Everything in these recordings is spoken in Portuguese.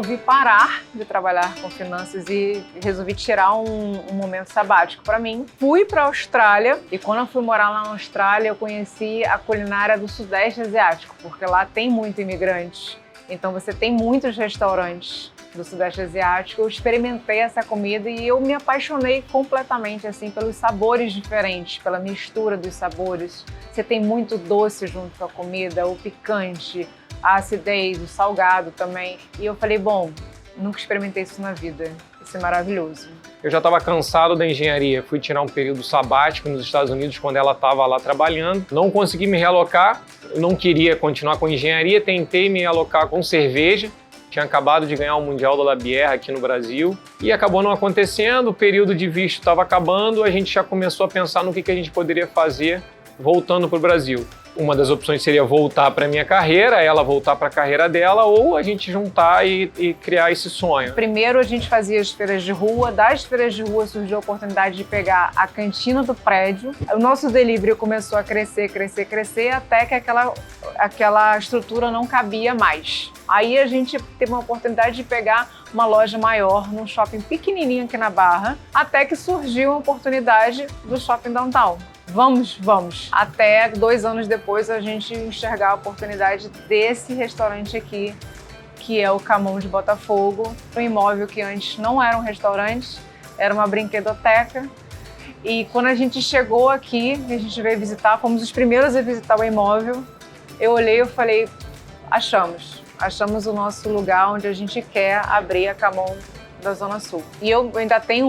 resolvi parar de trabalhar com finanças e resolvi tirar um momento sabático para mim. Fui para a Austrália e quando eu fui morar lá na Austrália, eu conheci a culinária do Sudeste Asiático, porque lá tem muito imigrante. Então você tem muitos restaurantes do Sudeste Asiático. Eu experimentei essa comida e eu me apaixonei completamente assim pelos sabores diferentes, pela mistura dos sabores. Você tem muito doce junto com a comida, o picante, a acidez, o salgado também. E eu falei, bom, nunca experimentei isso na vida. Isso é maravilhoso. Eu já estava cansado da engenharia, fui tirar um período sabático nos Estados Unidos quando ela estava lá trabalhando. Não consegui me realocar, eu não queria continuar com engenharia, tentei me alocar com cerveja. Tinha acabado de ganhar o Mundial da La Bière aqui no Brasil e acabou não acontecendo, o período de visto estava acabando, a gente já começou a pensar no que a gente poderia fazer voltando para o Brasil. Uma das opções seria voltar para a minha carreira, ela voltar para a carreira dela, ou a gente juntar e criar esse sonho. Primeiro a gente fazia as feiras de rua, das feiras de rua surgiu a oportunidade de pegar a cantina do prédio. O nosso delivery começou a crescer, até que aquela estrutura não cabia mais. Aí a gente teve uma oportunidade de pegar uma loja maior num shopping pequenininho aqui na Barra, até que surgiu a oportunidade do Shopping Downtown. Vamos. Até 2 anos depois a gente enxergar a oportunidade desse restaurante aqui, que é o Camão de Botafogo, um imóvel que antes não era um restaurante, era uma brinquedoteca. E quando a gente chegou aqui, a gente veio visitar, fomos os primeiros a visitar o imóvel, eu olhei e falei, achamos o nosso lugar onde a gente quer abrir a Camão da Zona Sul. E eu ainda tenho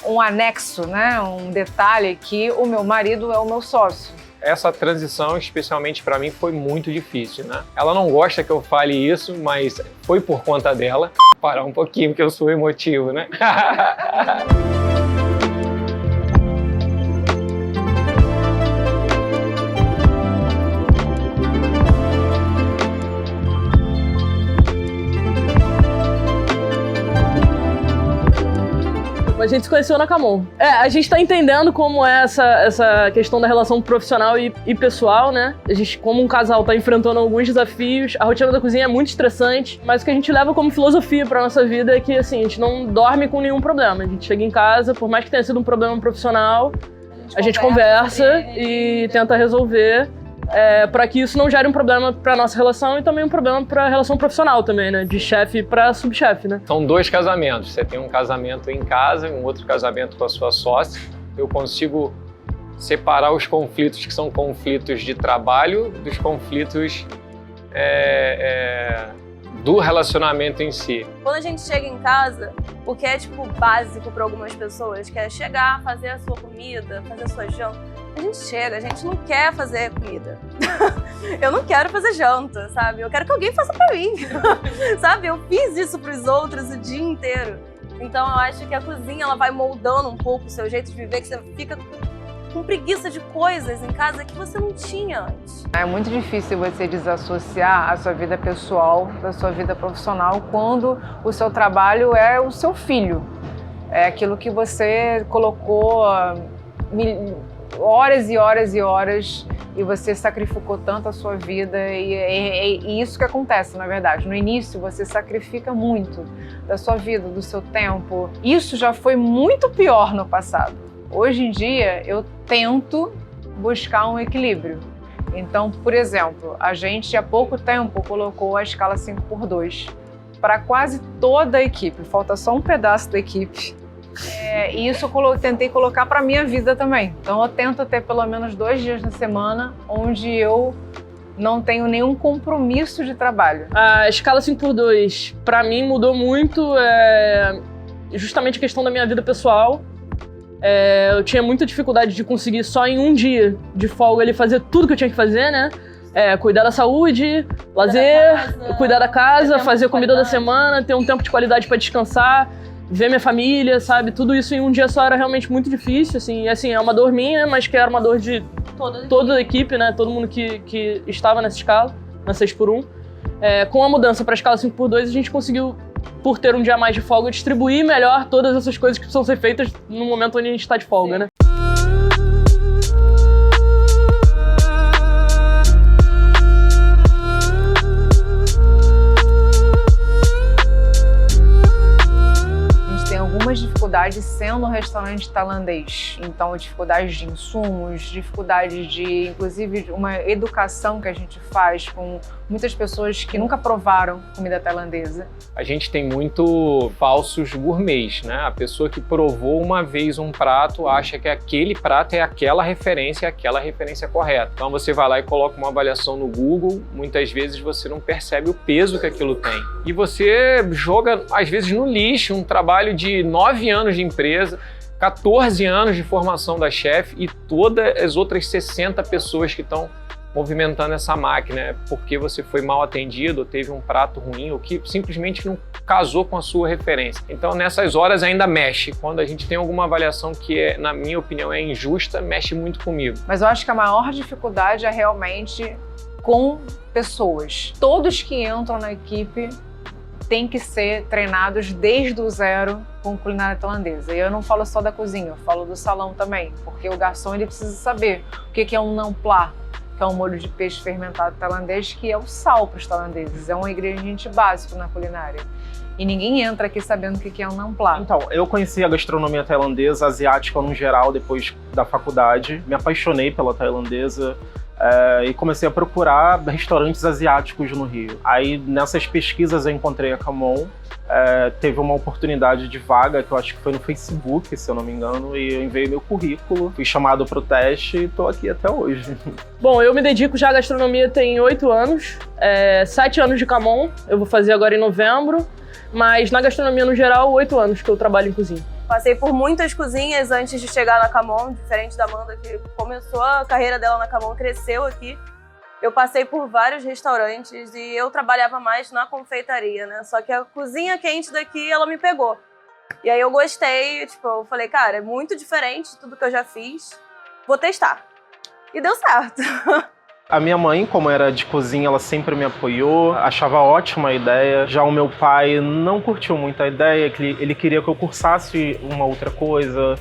um anexo, né? Um detalhe que o meu marido é o meu sócio. Essa transição, especialmente para mim, foi muito difícil, né? Ela não gosta que eu fale isso, mas foi por conta dela. Parar um pouquinho, porque eu sou emotivo, né? A gente se conheceu na Camon. A gente tá entendendo como é essa questão da relação profissional e pessoal, né? A gente, como um casal, tá enfrentando alguns desafios. A rotina da cozinha é muito estressante, mas o que a gente leva como filosofia pra nossa vida é que, assim, a gente não dorme com nenhum problema. A gente chega em casa, por mais que tenha sido um problema profissional, a gente conversa e tenta resolver. Para que isso não gere um problema para nossa relação e também um problema para a relação profissional também, né? De chefe para subchefe, né? São 2 casamentos. Você tem um casamento em casa e um outro casamento com a sua sócia. Eu consigo separar os conflitos que são conflitos de trabalho dos conflitos do relacionamento em si. Quando a gente chega em casa, o que é tipo básico para algumas pessoas, que é chegar, fazer a sua comida, fazer a sua janta. A gente chega, a gente não quer fazer comida. Eu não quero fazer janta, sabe? Eu quero que alguém faça pra mim, sabe? Eu fiz isso pros outros o dia inteiro. Então eu acho que a cozinha, ela vai moldando um pouco o seu jeito de viver, que você fica com preguiça de coisas em casa que você não tinha antes. É muito difícil você desassociar a sua vida pessoal da sua vida profissional quando o seu trabalho é o seu filho. É aquilo que você colocou horas e horas e horas e você sacrificou tanto a sua vida e isso que acontece, na verdade. No início você sacrifica muito da sua vida, do seu tempo. Isso já foi muito pior no passado. Hoje em dia eu tento buscar um equilíbrio. Então, por exemplo, a gente há pouco tempo colocou a escala 5x2 para quase toda a equipe, falta só um pedaço da equipe. E isso eu tentei colocar para a minha vida também. Então eu tento ter pelo menos 2 dias na semana onde eu não tenho nenhum compromisso de trabalho. A escala 5x2 para mim mudou muito, justamente a questão da minha vida pessoal. Eu tinha muita dificuldade de conseguir só em um dia de folga ali fazer tudo que eu tinha que fazer, né? Cuidar da saúde, lazer, cuidar da casa, fazer a comida da semana, ter um tempo de qualidade para descansar, ver minha família, sabe? Tudo isso em um dia só era realmente muito difícil, assim. Assim, é uma dor minha, mas que era uma dor de toda a equipe, né? Todo mundo que estava nessa escala, na 6x1. Com a mudança para a escala 5x2, a gente conseguiu, por ter um dia a mais de folga, distribuir melhor todas essas coisas que precisam ser feitas no momento onde a gente está de folga, né? dificuldade sendo um restaurante tailandês. Então, dificuldades de insumos, dificuldades de, inclusive, uma educação que a gente faz com muitas pessoas que nunca provaram comida tailandesa. A gente tem muito falsos gourmets, né? A pessoa que provou uma vez um prato acha que aquele prato é aquela referência correta. Então você vai lá e coloca uma avaliação no Google, muitas vezes você não percebe o peso que aquilo tem. E você joga, às vezes, no lixo um trabalho de 9 anos de empresa, 14 anos de formação da chefe e todas as outras 60 pessoas que estão movimentando essa máquina, porque você foi mal atendido, ou teve um prato ruim, ou que simplesmente não casou com a sua referência. Então, nessas horas ainda mexe. Quando a gente tem alguma avaliação que, na minha opinião, é injusta, mexe muito comigo. Mas eu acho que a maior dificuldade é realmente com pessoas. Todos que entram na equipe têm que ser treinados desde o zero com culinária tailandesa. E eu não falo só da cozinha, eu falo do salão também, porque o garçom ele precisa saber o que é um naan pla, que é um molho de peixe fermentado tailandês, que é o sal para os tailandeses, é um ingrediente básico na culinária. E ninguém entra aqui sabendo o que é um naan pla. Então, eu conheci a gastronomia tailandesa, asiática no geral, depois da faculdade. Me apaixonei pela tailandesa e comecei a procurar restaurantes asiáticos no Rio. Aí, nessas pesquisas, eu encontrei a Khamon. Teve uma oportunidade de vaga, que eu acho que foi no Facebook, se eu não me engano, e eu enviei meu currículo, fui chamado para o teste e tô aqui até hoje. Bom, eu me dedico já à gastronomia tem 8 anos, 7 anos de Khamon, eu vou fazer agora em novembro, mas na gastronomia no geral, 8 anos que eu trabalho em cozinha. Passei por muitas cozinhas antes de chegar na Khamon, diferente da Amanda, que começou a carreira dela na Khamon, cresceu aqui. Eu passei por vários restaurantes e eu trabalhava mais na confeitaria, né? Só que a cozinha quente daqui, ela me pegou. E aí eu gostei, tipo, eu falei, cara, é muito diferente de tudo que eu já fiz, vou testar. E deu certo. A minha mãe, como era de cozinha, ela sempre me apoiou, achava ótima a ideia. Já o meu pai não curtiu muito a ideia, que ele queria que eu cursasse uma outra coisa,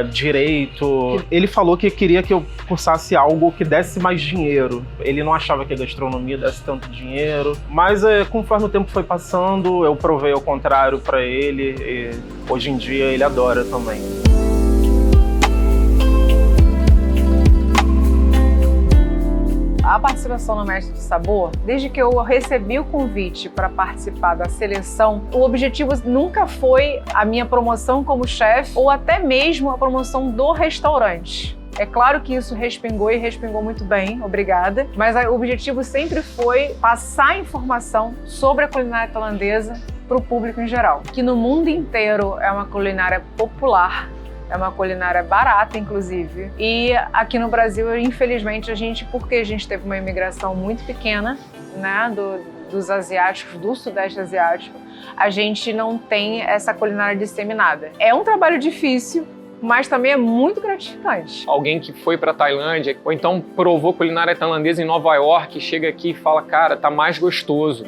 direito. Ele falou que queria que eu cursasse algo que desse mais dinheiro. Ele não achava que a gastronomia desse tanto dinheiro. Mas conforme o tempo foi passando, eu provei ao contrário para ele e hoje em dia ele adora também. A participação no Mestre de Sabor, desde que eu recebi o convite para participar da seleção, o objetivo nunca foi a minha promoção como chefe ou até mesmo a promoção do restaurante. É claro que isso respingou e respingou muito bem, obrigada, mas o objetivo sempre foi passar informação sobre a culinária tailandesa para o público em geral, que no mundo inteiro é uma culinária popular. É uma culinária barata, inclusive. E aqui no Brasil, infelizmente, porque a gente teve uma imigração muito pequena, né, dos asiáticos, do Sudeste Asiático, a gente não tem essa culinária disseminada. É um trabalho difícil, mas também é muito gratificante. Alguém que foi para Tailândia, ou então provou culinária tailandesa em Nova York, chega aqui e fala, cara, tá mais gostoso.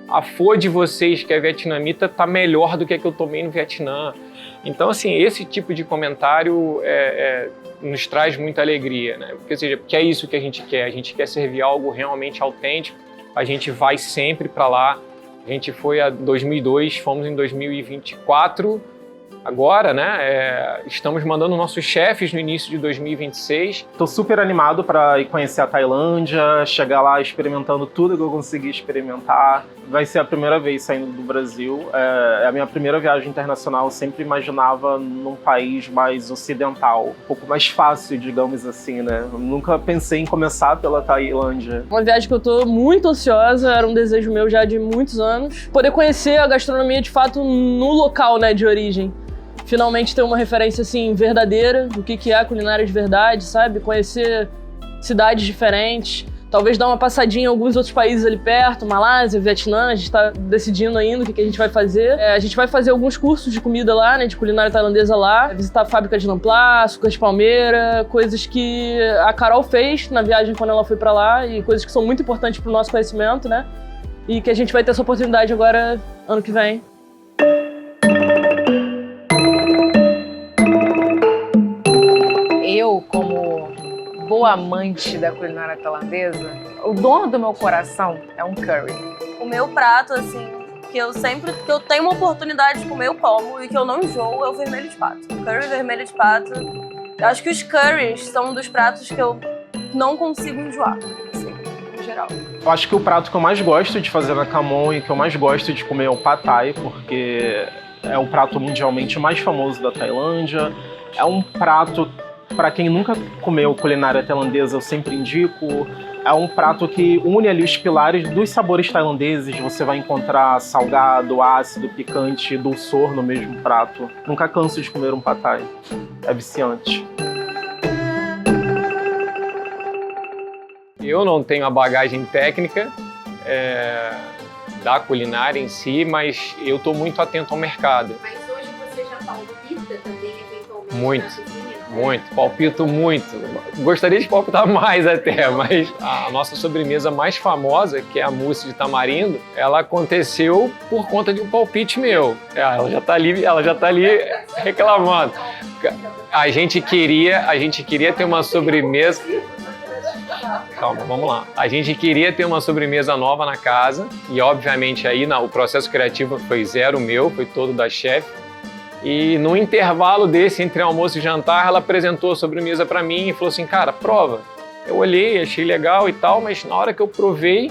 A pho de vocês, que é vietnamita, tá melhor do que a que eu tomei no Vietnã. Então, assim, esse tipo de comentário nos traz muita alegria, né? Porque é isso que a gente quer servir algo realmente autêntico, a gente vai sempre para lá. A gente foi em 2002, fomos em 2024, agora, né? Estamos mandando nossos chefes no início de 2026. Tô super animado para ir conhecer a Tailândia, chegar lá experimentando tudo que eu consegui experimentar. Vai ser a primeira vez saindo do Brasil. É a minha primeira viagem internacional. Eu sempre imaginava num país mais ocidental, um pouco mais fácil, digamos assim, né? Eu nunca pensei em começar pela Tailândia. Uma viagem que eu tô muito ansiosa, era um desejo meu já de muitos anos. Poder conhecer a gastronomia de fato no local, né, de origem. Finalmente ter uma referência, assim, verdadeira do que é a culinária de verdade, sabe? Conhecer cidades diferentes, talvez dar uma passadinha em alguns outros países ali perto, Malásia, Vietnã, a gente tá decidindo ainda o que a gente vai fazer. A gente vai fazer alguns cursos de comida lá, né, de culinária tailandesa lá, visitar a fábrica de naan pla, açúcar de palmeira, coisas que a Carol fez na viagem quando ela foi pra lá e coisas que são muito importantes pro nosso conhecimento, né? E que a gente vai ter essa oportunidade agora, ano que vem. Eu, como boa amante da culinária tailandesa, o dono do meu coração é um curry. O meu prato, assim, que eu sempre que eu tenho uma oportunidade de comer, eu como, e que eu não enjoo é o vermelho de pato. O curry vermelho de pato. Eu acho que os curries são um dos pratos que eu não consigo enjoar, assim, em geral. Eu acho que o prato que eu mais gosto de fazer na Camon e que eu mais gosto de comer é o Pad Thai, porque é o prato mundialmente mais famoso da Tailândia. É um prato, para quem nunca comeu culinária tailandesa, eu sempre indico. É um prato que une ali os pilares dos sabores tailandeses. Você vai encontrar salgado, ácido, picante, dulçor no mesmo prato. Nunca canso de comer um Pad Thai. É viciante. Eu não tenho a bagagem técnica da culinária em si, mas eu estou muito atento ao mercado. Mas hoje você já palpita também, eventualmente, Muito. na cozinha? Muito, palpito muito. Gostaria de palpitar mais até, mas a nossa sobremesa mais famosa, que é a mousse de tamarindo, ela aconteceu por conta de um palpite meu. Ela já tá ali reclamando. A gente queria ter uma sobremesa. Calma, vamos lá. A gente queria ter uma sobremesa nova na casa e, obviamente, aí o processo criativo foi zero meu, foi todo da chefe. E no intervalo desse, entre almoço e jantar, ela apresentou a sobremesa para mim e falou assim, cara, prova. Eu olhei, achei legal e tal, mas na hora que eu provei,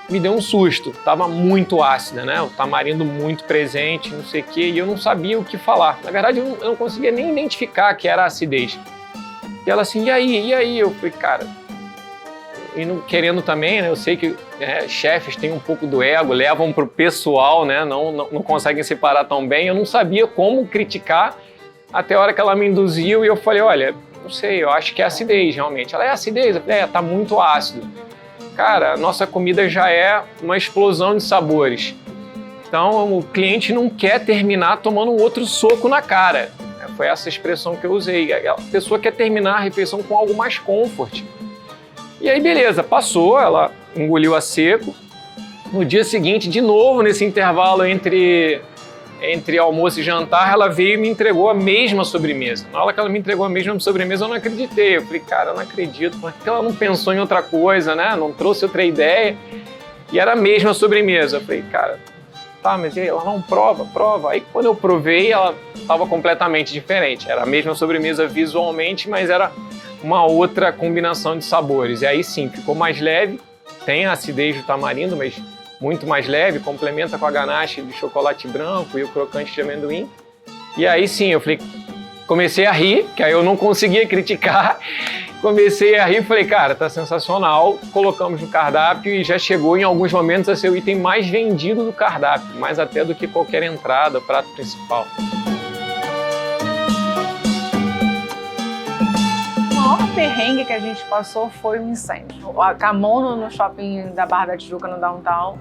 me deu um susto. Tava muito ácida, né? O tamarindo muito presente, não sei o quê, e eu não sabia o que falar. Na verdade, eu não conseguia nem identificar que era acidez. E ela assim, e aí? Eu falei, cara... E não querendo também, né? Eu sei que chefes têm um pouco do ego, levam pro pessoal, né? Não conseguem separar tão bem. Eu não sabia como criticar até a hora que ela me induziu e eu falei, olha, não sei, eu acho que é acidez realmente. Ela é acidez? Eu falei, tá muito ácido. Cara, a nossa comida já é uma explosão de sabores. Então o cliente não quer terminar tomando um outro soco na cara. Foi essa expressão que eu usei. A pessoa quer terminar a refeição com algo mais comfort. E aí, beleza, passou, ela engoliu a seco. No dia seguinte, de novo, nesse intervalo entre almoço e jantar, ela veio e me entregou a mesma sobremesa. Na hora que ela me entregou a mesma sobremesa, eu não acreditei. Eu falei, cara, eu não acredito, porque ela não pensou em outra coisa, né? Não trouxe outra ideia. E era a mesma sobremesa. Eu falei, cara, tá, mas e aí? Ela não prova. Aí, quando eu provei, ela estava completamente diferente. Era a mesma sobremesa visualmente, mas era uma outra combinação de sabores. E aí sim, ficou mais leve, tem a acidez do tamarindo, mas muito mais leve, complementa com a ganache de chocolate branco e o crocante de amendoim. E aí sim, eu falei, comecei a rir, que aí eu não conseguia criticar, comecei a rir e falei, cara, tá sensacional, colocamos no cardápio e já chegou em alguns momentos a ser o item mais vendido do cardápio, mais até do que qualquer entrada, prato principal. O maior perrengue que a gente passou foi um incêndio. A Camon no shopping da Barra da Tijuca, no downtown.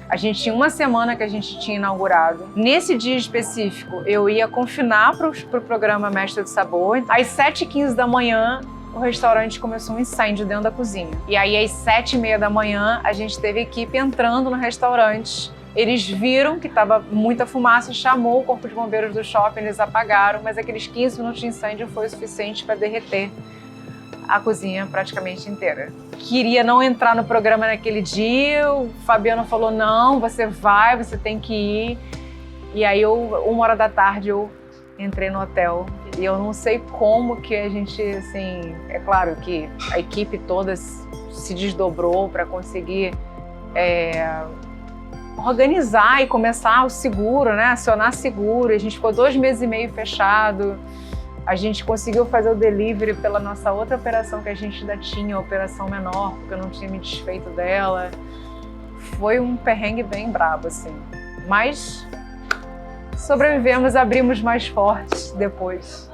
A gente tinha uma semana que a gente tinha inaugurado. Nesse dia específico, eu ia confinar pro programa Mestre do Sabor. Às 7h15 da manhã, o restaurante começou um incêndio dentro da cozinha. E aí, às 7h30 da manhã, a gente teve equipe entrando no restaurante. Eles viram que estava muita fumaça, chamou o corpo de bombeiros do shopping, eles apagaram, mas aqueles 15 minutos de incêndio foi o suficiente para derreter a cozinha praticamente inteira. Queria não entrar no programa naquele dia, o Fabiano falou, não, você tem que ir. E aí, 1h da tarde, eu entrei no hotel. E eu não sei como que a gente, assim... É claro que a equipe toda se desdobrou para conseguir organizar e começar o seguro, né? Acionar seguro. A gente ficou 2 meses e meio fechado. A gente conseguiu fazer o delivery pela nossa outra operação que a gente ainda tinha, a operação menor, porque eu não tinha me desfeito dela. Foi um perrengue bem brabo, assim. Mas sobrevivemos, abrimos mais fortes depois.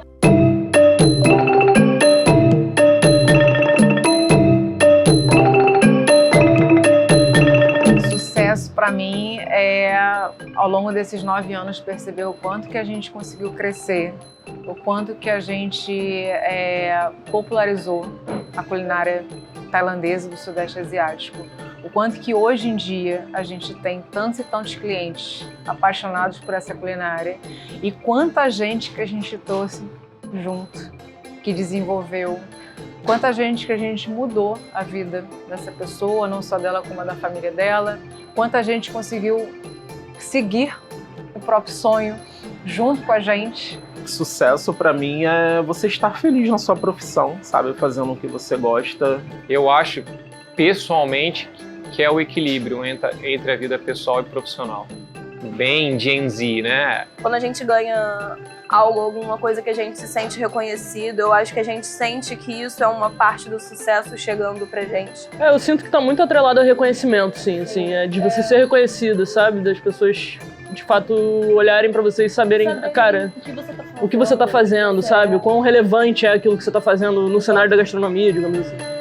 Sucesso para mim é, ao longo desses 9 anos, perceber o quanto que a gente conseguiu crescer, o quanto que a gente popularizou a culinária tailandesa do Sudeste Asiático, o quanto que hoje em dia a gente tem tantos e tantos clientes apaixonados por essa culinária e quanta gente que a gente trouxe junto, que desenvolveu, quanta gente que a gente mudou a vida dessa pessoa, não só dela como a da família dela, quanta gente conseguiu seguir o próprio sonho junto com a gente. Sucesso pra mim é você estar feliz na sua profissão, sabe? Fazendo o que você gosta. Eu acho, pessoalmente, que é o equilíbrio entre a vida pessoal e profissional. Bem Gen Z, né? Quando a gente ganha algo, alguma coisa que a gente se sente reconhecido, eu acho que a gente sente que isso é uma parte do sucesso chegando pra gente. Eu sinto que tá muito atrelado ao reconhecimento, sim, assim, de você ser reconhecido, sabe? Das pessoas, de fato, olharem pra você e saberem, cara, o que você tá fazendo, sabe? O quão relevante é aquilo que você tá fazendo no cenário da gastronomia, digamos assim.